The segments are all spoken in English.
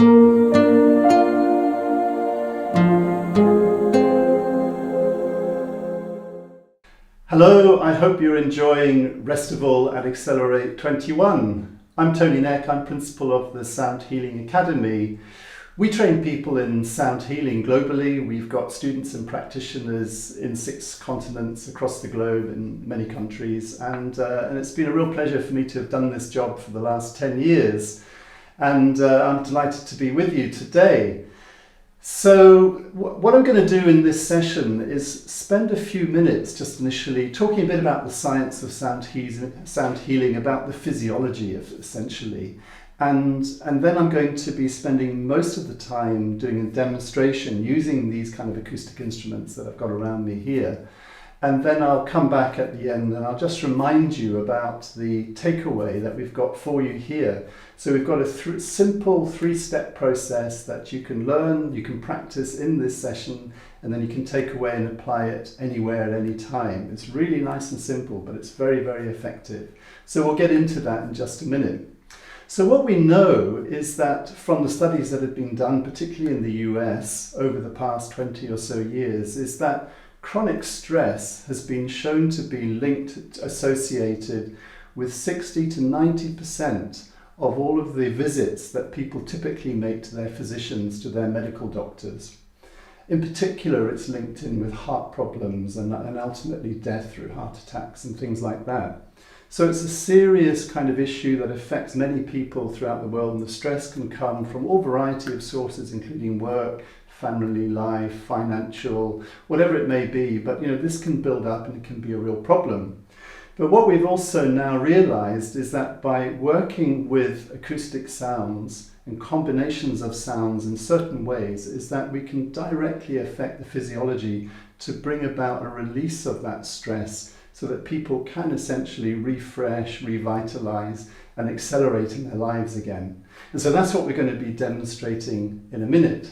Hello, I hope you're enjoying Restival at Accelerate 21. I'm Tony Neck, I'm principal of the Sound Healing Academy. We train people in sound healing globally. We've got students and practitioners in 6 continents across the globe in many countries, and it's been a real pleasure for me to have done this job for the last 10 years. And I'm delighted to be with you today. So what I'm going to do in this session is spend a few minutes just initially talking a bit about the science of sound healing, about the physiology of it essentially. And then I'm going to be spending most of the time doing a demonstration using these kind of acoustic instruments that I've got around me here. And then I'll come back at the end and I'll just remind you about the takeaway that we've got for you here. So we've got a simple 3-step process that you can learn, you can practice in this session, and then you can take away and apply it anywhere at any time. It's really nice and simple, but it's very, very effective. So we'll get into that in just a minute. So what we know is that from the studies that have been done, particularly in the US over the past 20 or so years, is that chronic stress has been shown to be associated with 60 to 90% of all of the visits that people typically make to their physicians, to their medical doctors. In particular, it's linked in with heart problems and ultimately death through heart attacks and things like that. So it's a serious kind of issue that affects many people throughout the world, and the stress can come from all variety of sources, including work, family life, financial, whatever it may be. But this can build up and it can be a real problem. But what we've also now realized is that by working with acoustic sounds and combinations of sounds in certain ways, is that we can directly affect the physiology to bring about a release of that stress so that people can essentially refresh, revitalize, and accelerate in their lives again. And so that's what we're going to be demonstrating in a minute.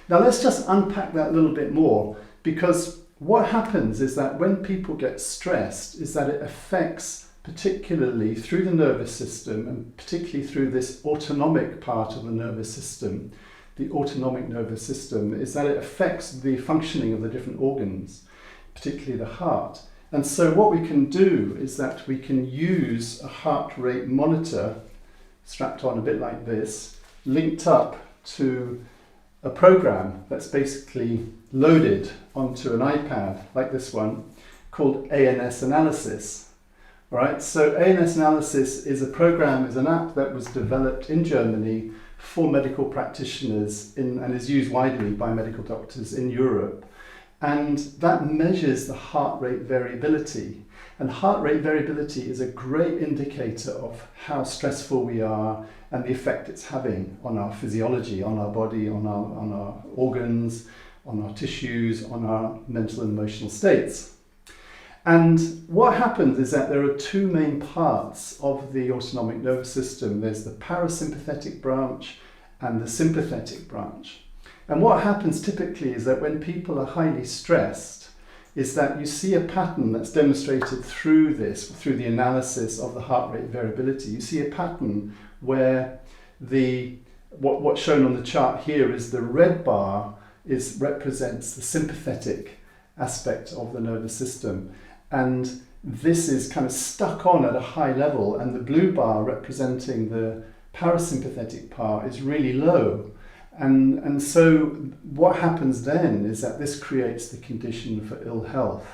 Now let's just unpack that a little bit more, because what happens is that when people get stressed is that it affects, particularly through the nervous system and particularly through this autonomic part of the nervous system, the autonomic nervous system, is that it affects the functioning of the different organs, particularly the heart. And so what we can do is that we can use a heart rate monitor strapped on a bit like this, linked up to a program that's basically loaded onto an iPad like this one called ANSanalysis. All right, so ANSanalysis is an app that was developed in Germany for medical practitioners and is used widely by medical doctors in Europe. And that measures the heart rate variability. And heart rate variability is a great indicator of how stressful we are and the effect it's having on our physiology, on our body, on our organs, on our tissues, on our mental and emotional states. And what happens is that there are 2 main parts of the autonomic nervous system. There's the parasympathetic branch and the sympathetic branch. And what happens typically is that when people are highly stressed, is that you see a pattern that's demonstrated through the analysis of the heart rate variability. You see a pattern where what's shown on the chart here is the red bar represents the sympathetic aspect of the nervous system. And this is kind of stuck on at a high level, and the blue bar representing the parasympathetic part is really low. And so what happens then is that this creates the condition for ill health.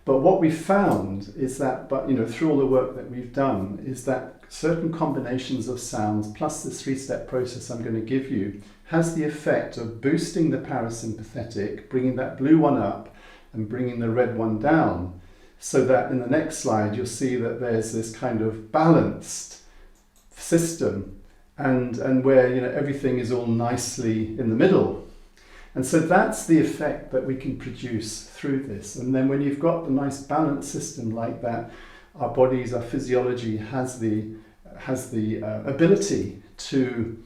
But what we found is that, through all the work that we've done, is that certain combinations of sounds plus this 3-step process I'm going to give you has the effect of boosting the parasympathetic, bringing that blue one up and bringing the red one down, so that in the next slide you'll see that there's this kind of balanced system and where everything is all nicely in the middle. And so that's the effect that we can produce through this. And then when you've got the nice balanced system like that, our bodies, our physiology has the ability to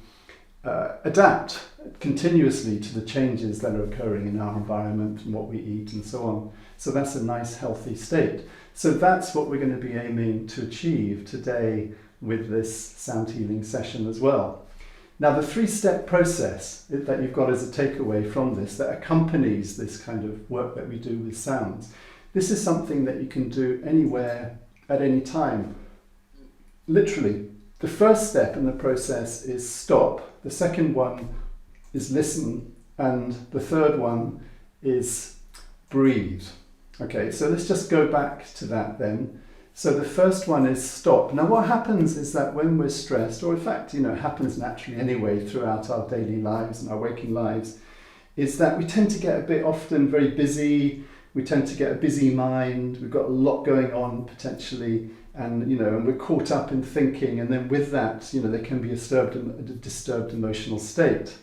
adapt continuously to the changes that are occurring in our environment and what we eat and so on. So that's a nice healthy state. So that's what we're going to be aiming to achieve today with this sound healing session as well. Now, the three-step process that you've got as a takeaway from this, that accompanies this kind of work that we do with sounds, this is something that you can do anywhere, at any time. Literally, the first step in the process is stop, the second one is listen, and the third one is breathe. Okay, so let's just go back to that then. So the first one is stop. Now what happens is that when we're stressed, or in fact, it happens naturally anyway throughout our daily lives and our waking lives, is that we tend to get a bit often very busy, we tend to get a busy mind, we've got a lot going on potentially, and and we're caught up in thinking, and then with that, there can be a disturbed emotional state.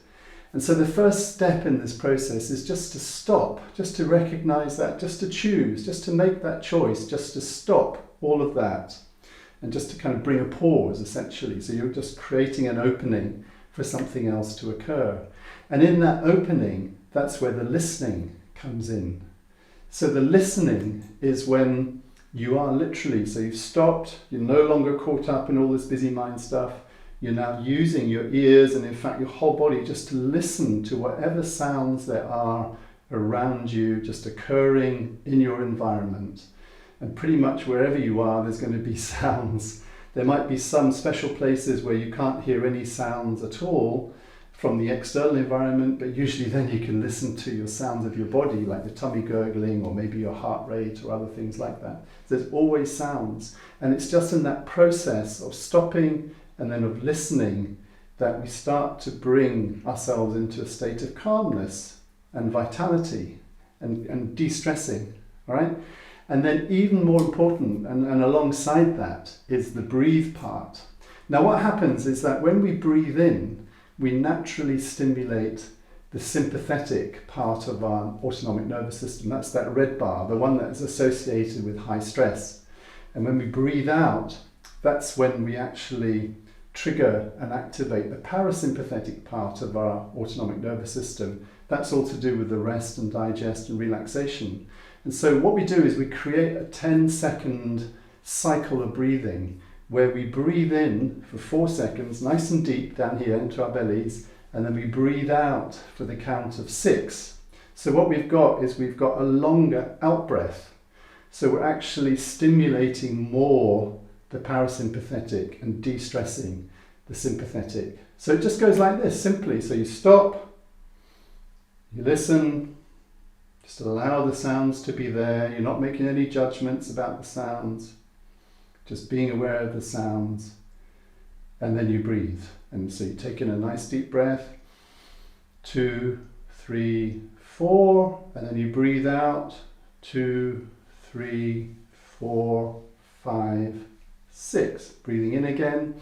And so the first step in this process is just to stop, just to recognize that, just to choose, just to make that choice, just to stop all of that, and just to kind of bring a pause essentially. So you're just creating an opening for something else to occur. And in that opening, that's where the listening comes in. So the listening is when you are literally, so you've stopped, you're no longer caught up in all this busy mind stuff. You're now using your ears and in fact your whole body just to listen to whatever sounds there are around you, just occurring in your environment. And pretty much wherever you are, there's going to be sounds. There might be some special places where you can't hear any sounds at all from the external environment, but usually then you can listen to your sounds of your body, like the tummy gurgling or maybe your heart rate or other things like that. There's always sounds. And it's just in that process of stopping and then of listening that we start to bring ourselves into a state of calmness and vitality and de-stressing, all right? And then even more important, and alongside that, is the breathe part. Now what happens is that when we breathe in, we naturally stimulate the sympathetic part of our autonomic nervous system. That's that red bar, the one that is associated with high stress. And when we breathe out, that's when we actually trigger and activate the parasympathetic part of our autonomic nervous system. That's all to do with the rest and digest and relaxation. And so what we do is we create a 10-second cycle of breathing where we breathe in for 4 seconds, nice and deep down here into our bellies, and then we breathe out for the count of 6. So what we've got is we've got a longer out breath. So we're actually stimulating more the parasympathetic and de-stressing the sympathetic. So it just goes like this, simply. So you stop, you listen, just allow the sounds to be there. You're not making any judgments about the sounds, just being aware of the sounds, and then you breathe. And so you take in a nice deep breath, 2, 3, 4, and then you breathe out, 2, 3, 4, 5, 6. Breathing in again,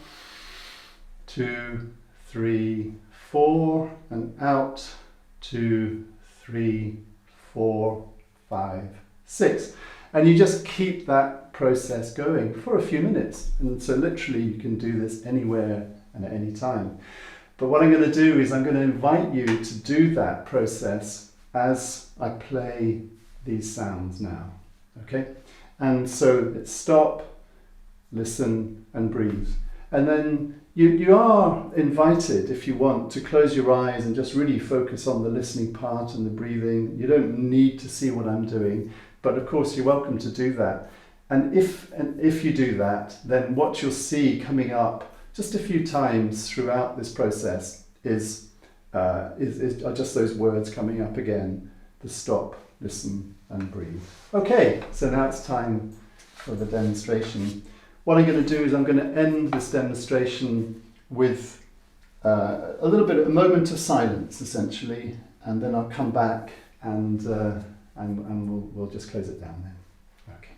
2, 3, 4, and out, 2, 3, 4, 5, 6. And you just keep that process going for a few minutes. And so literally you can do this anywhere and at any time. But what I'm going to do is I'm going to invite you to do that process as I play these sounds now. Okay? And so it's stop, listen and breathe. And then you are invited, if you want, to close your eyes and just really focus on the listening part and the breathing. You don't need to see what I'm doing, but of course you're welcome to do that. And if you do that, then what you'll see coming up just a few times throughout this process are just those words coming up again: the stop, listen and breathe. Okay, so now it's time for the demonstration. What I'm going to do is I'm going to end this demonstration with a moment of silence, essentially, and then I'll come back and we'll just close it down then. Okay.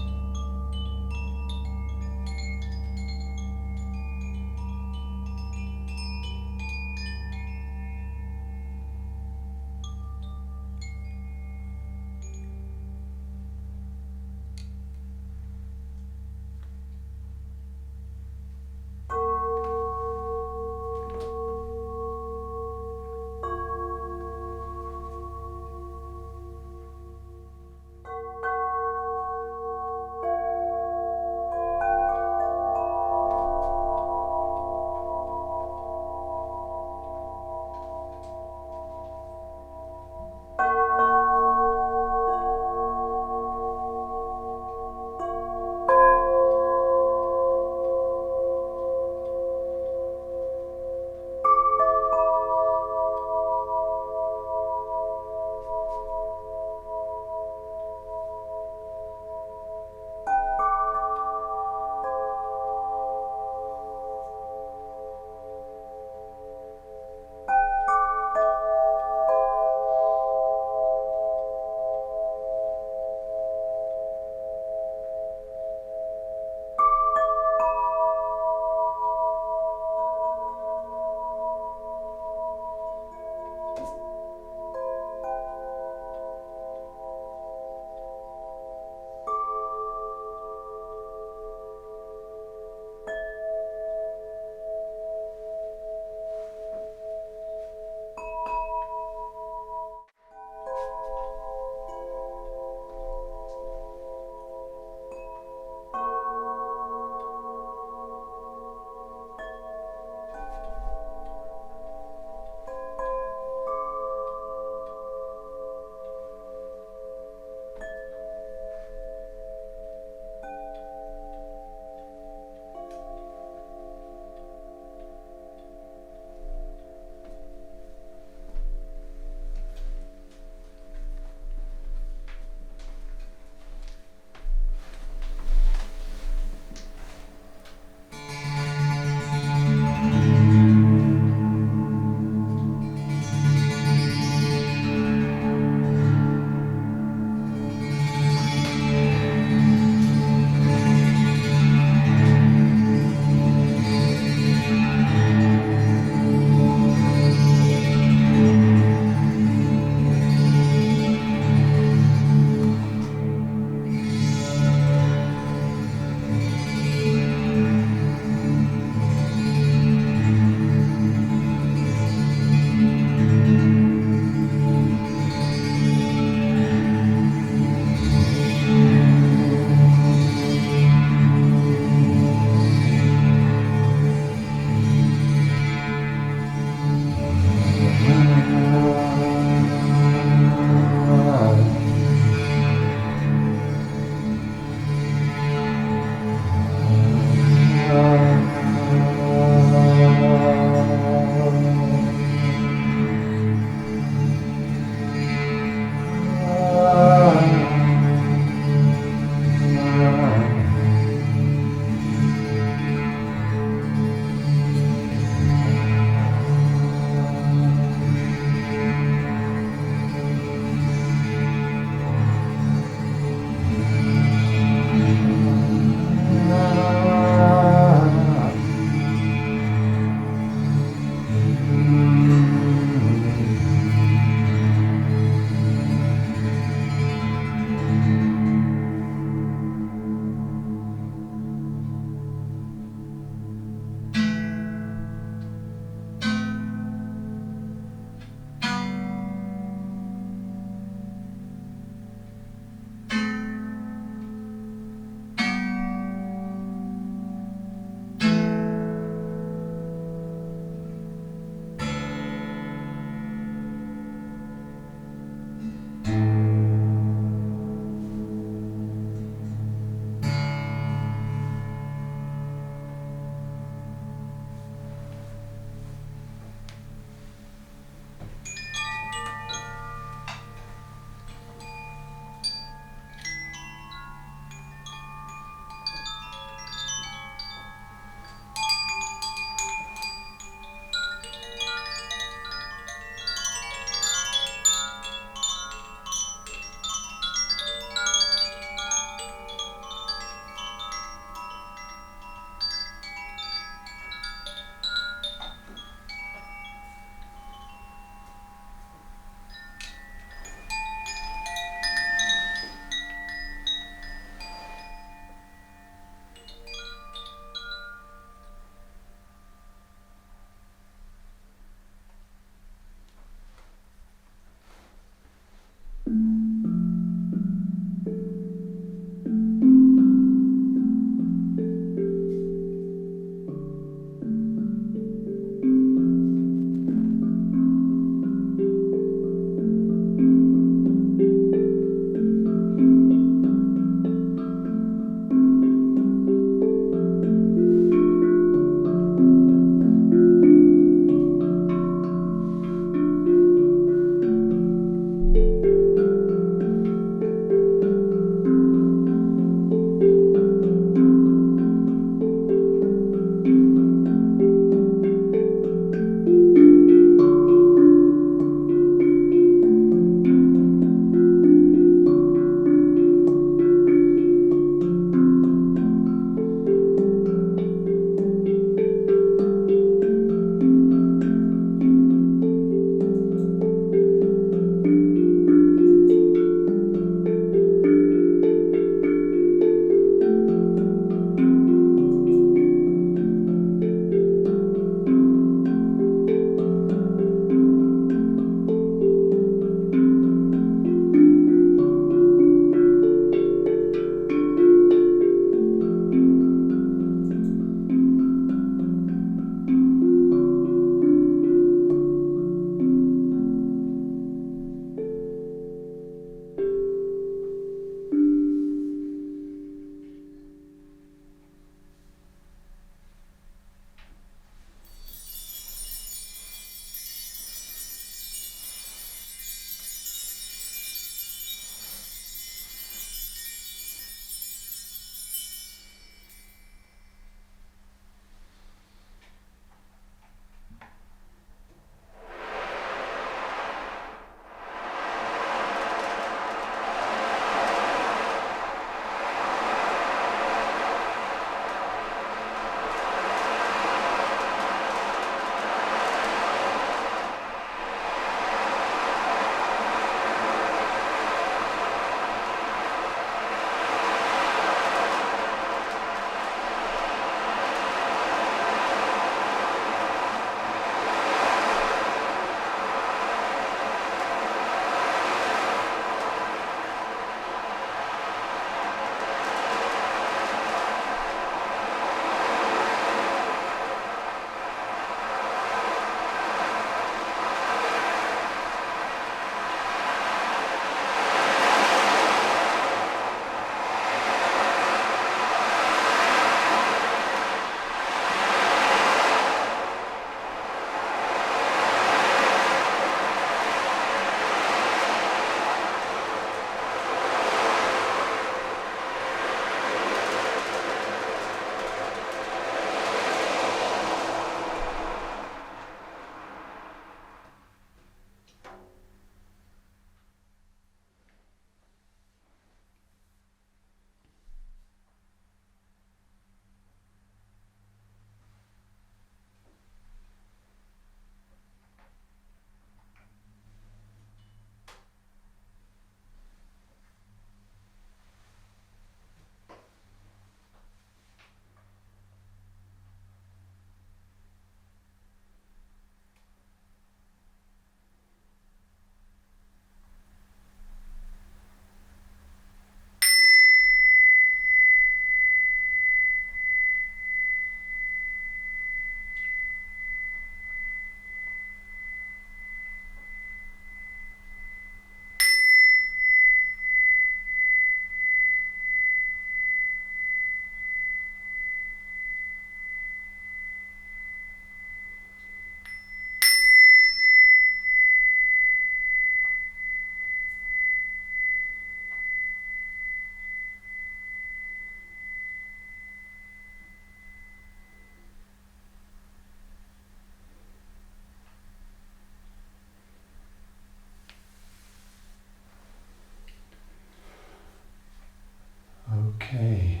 Okay,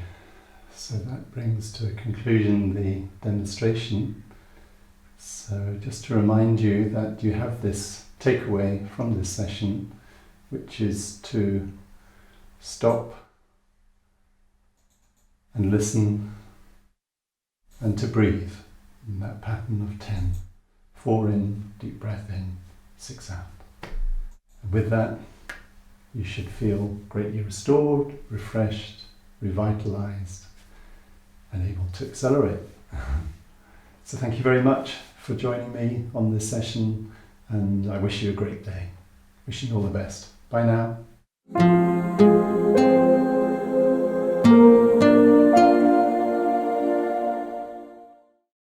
so that brings to a conclusion the demonstration. So just to remind you that you have this takeaway from this session, which is to stop and listen and to breathe in that pattern of 10. 4 in, deep breath in, 6 out. And with that, you should feel greatly restored, refreshed, revitalized, and able to accelerate. So thank you very much for joining me on this session, and I wish you a great day. Wishing you all the best. Bye now.